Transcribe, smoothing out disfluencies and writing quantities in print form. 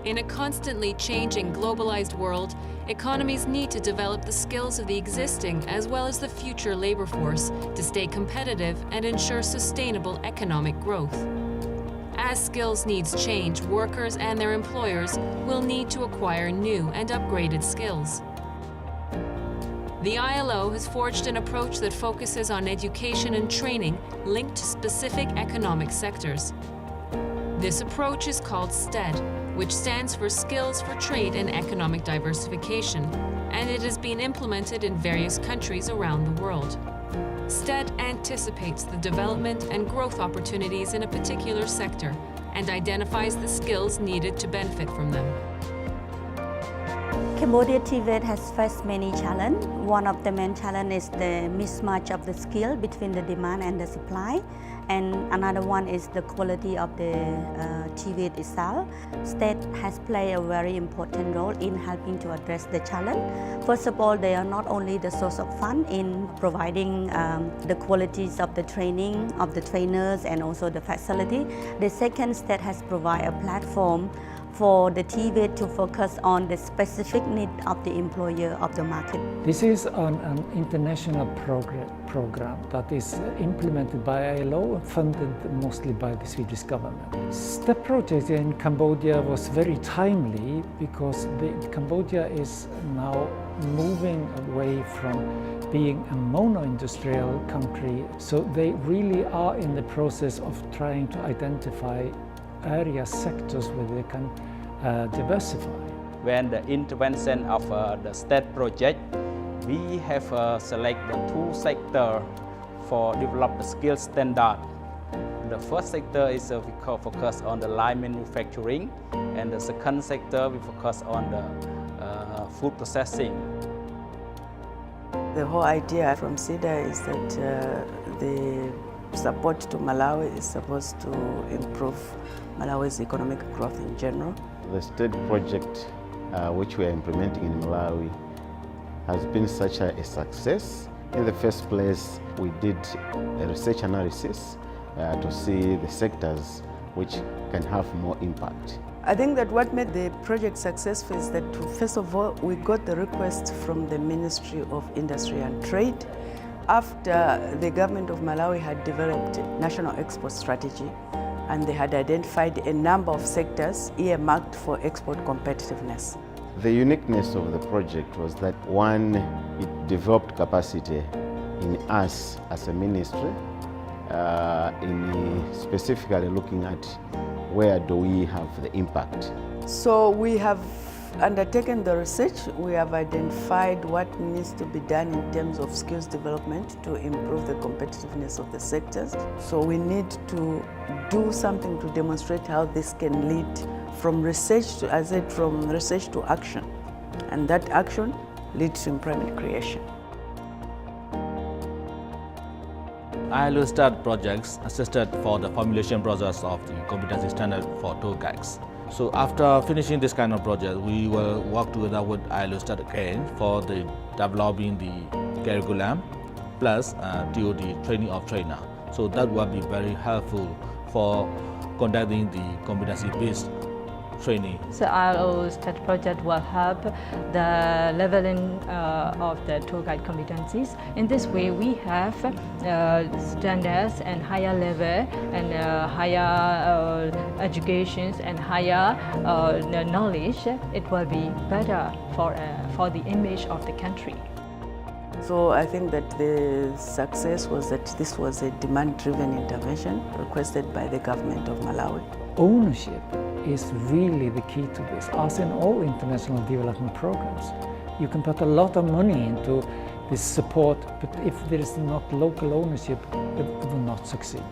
In a constantly changing, globalized world, economies need to develop the skills of the existing as well as the future labor force to stay competitive and ensure sustainable economic growth. As skills needs change, workers and their employers will need to acquire new and upgraded skills. The ILO has forged an approach that focuses on education and training linked to specific economic sectors. This approach is called STED, which stands for Skills for Trade and Economic Diversification, and it has been implemented in various countries around the world. STED anticipates the development and growth opportunities in a particular sector and identifies the skills needed to benefit from them. Cambodia TVET has faced many challenges. One of the main challenges is the mismatch of the skill between the demand and the supply. And another one is the quality of the TVET itself. STED has played a very important role in helping to address the challenge. First of all, they are not only the source of fund in providing the qualities of the training of the trainers and also the facility. The second, STED has provided a platform for the TVET to focus on the specific need of the employer of the market. This is an international program that is implemented by ILO, funded mostly by the Swedish government. STEP project in Cambodia was very timely because Cambodia is now moving away from being a mono-industrial country, so they really are in the process of trying to identify area sectors where they can diversify. When the intervention of the STED project, we have selected two sectors for develop the skill standard. The first sector is we focus on the light manufacturing, and the second sector we focus on the food processing. The whole idea from SIDA is that the support to Malawi is supposed to improve Malawi's economic growth in general. The STED project which we are implementing in Malawi has been such a success. In the first place, we did a research analysis to see the sectors which can have more impact. I think that what made the project successful is that, first of all, we got the request from the Ministry of Industry and Trade after the government of Malawi had developed a national export strategy, and they had identified a number of sectors earmarked for export competitiveness. The uniqueness of the project was that, one, it developed capacity in us as a ministry, in specifically looking at where do we have the impact. So we have undertaken the research, we have identified what needs to be done in terms of skills development to improve the competitiveness of the sectors. So we need to do something to demonstrate how this can lead from research to, as I said, from research to action. And that action leads to employment creation. ILO STED projects assisted for the formulation process of the competency standard for tour guides. So after finishing this kind of project, we will work together with ILO STED again for the developing the curriculum plus TOD training of trainer. So that will be very helpful for conducting the competency-based training. So ILO STED project will help the leveling of the tour guide competencies. In this way, we have standards and higher level and higher educations and higher knowledge. It will be better for the image of the country. So I think that the success was that this was a demand-driven intervention requested by the government of Malawi. Ownership is really the key to this, as in all international development programs. You can put a lot of money into this support, but if there is not local ownership, it will not succeed.